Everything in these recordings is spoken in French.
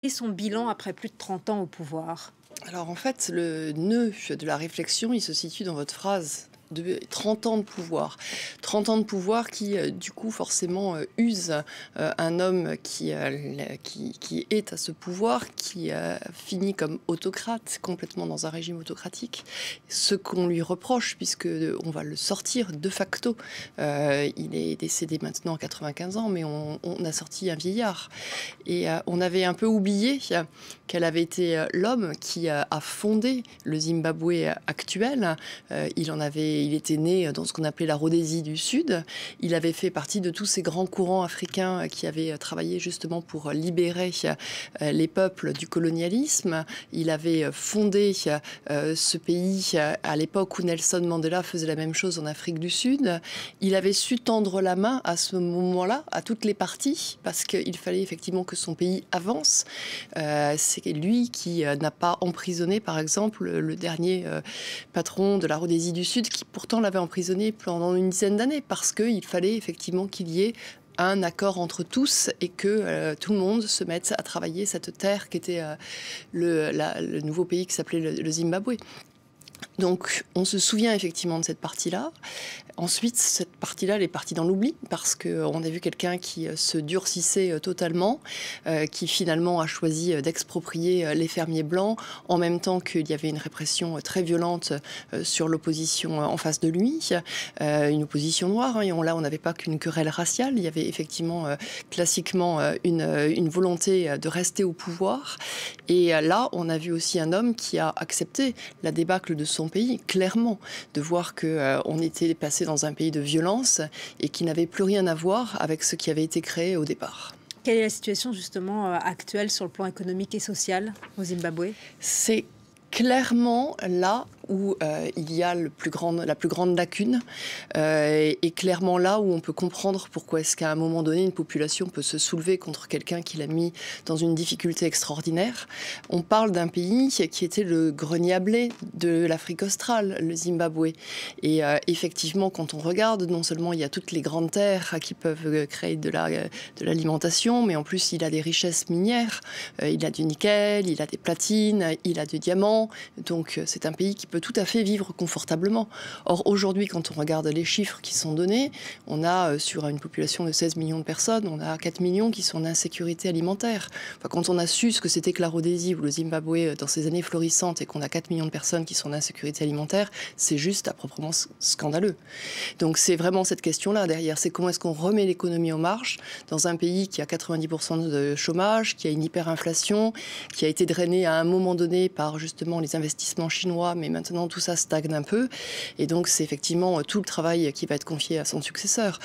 Et son bilan après plus de 30 ans au pouvoir? Alors en fait, le nœud de la réflexion, il se situe dans votre phrase de 30 ans de pouvoir. 30 ans de pouvoir qui, du coup, forcément, use un homme qui est à ce pouvoir, qui finit comme autocrate, complètement dans un régime autocratique. Ce qu'on lui reproche, puisque on va le sortir de facto, il est décédé maintenant à 95 ans, mais on a sorti un vieillard. Et on avait un peu oublié qu'elle avait été l'homme qui a fondé le Zimbabwe actuel. Il était né dans ce qu'on appelait la Rhodésie du Sud. Il avait fait partie de tous ces grands courants africains qui avaient travaillé justement pour libérer les peuples du colonialisme. Il avait fondé ce pays à l'époque où Nelson Mandela faisait la même chose en Afrique du Sud. Il avait su tendre la main à ce moment-là à toutes les parties parce qu'il fallait effectivement que son pays avance. C'est lui qui n'a pas emprisonné, par exemple, le dernier patron de la Rhodésie du Sud, qui pourtant l'avait emprisonné pendant une dizaine d'années, parce qu'il fallait effectivement qu'il y ait un accord entre tous et que tout le monde se mette à travailler cette terre qui était le nouveau pays qui s'appelait le Zimbabwe. Donc on se souvient effectivement de cette partie-là. Ensuite, cette partie-là, elle est partie dans l'oubli parce qu'on a vu quelqu'un qui se durcissait totalement, qui finalement a choisi d'exproprier les fermiers blancs, en même temps qu'il y avait une répression très violente sur l'opposition en face de lui, une opposition noire. Et là, on n'avait pas qu'une querelle raciale, il y avait effectivement classiquement une volonté de rester au pouvoir. Et là, on a vu aussi un homme qui a accepté la débâcle de son pays, clairement, de voir qu'on était passé dans un pays de violence et qui n'avait plus rien à voir avec ce qui avait été créé au départ. Quelle est la situation justement actuelle sur le plan économique et social au Zimbabwe? C'est clairement là où il y a la plus grande lacune et clairement là où on peut comprendre pourquoi est-ce qu'à un moment donné une population peut se soulever contre quelqu'un qui l'a mis dans une difficulté extraordinaire. On parle d'un pays qui était le grenier à blé de l'Afrique australe, le Zimbabwe. Et effectivement, quand on regarde, non seulement il y a toutes les grandes terres qui peuvent créer de l'alimentation, mais en plus il a des richesses minières. Il a du nickel, il a des platines, il a du diamant. Donc c'est un pays qui peut tout à fait vivre confortablement. Or, aujourd'hui, quand on regarde les chiffres qui sont donnés, on a, sur une population de 16 millions de personnes, on a 4 millions qui sont en insécurité alimentaire. Enfin, quand on a su ce que c'était que la Rhodésie ou le Zimbabwe dans ces années florissantes et qu'on a 4 millions de personnes qui sont en insécurité alimentaire, c'est juste à proprement scandaleux. Donc, c'est vraiment cette question-là derrière. C'est comment est-ce qu'on remet l'économie en marche dans un pays qui a 90% de chômage, qui a une hyperinflation, qui a été drainé à un moment donné par justement les investissements chinois, mais maintenant tout ça stagne un peu. Et donc c'est effectivement tout le travail qui va être confié à son successeur.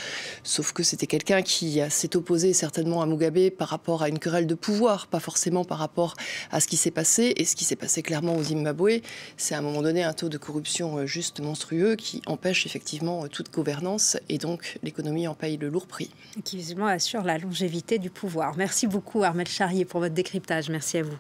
Sauf que c'était quelqu'un qui s'est opposé certainement à Mugabe par rapport à une querelle de pouvoir, pas forcément par rapport à ce qui s'est passé. Et ce qui s'est passé clairement au Zimbabwe, c'est à un moment donné un taux de corruption juste monstrueux qui empêche effectivement toute gouvernance et donc l'économie en paye le lourd prix. Et qui visiblement assure la longévité du pouvoir. Merci beaucoup Armelle Charrier pour votre décryptage. Merci à vous.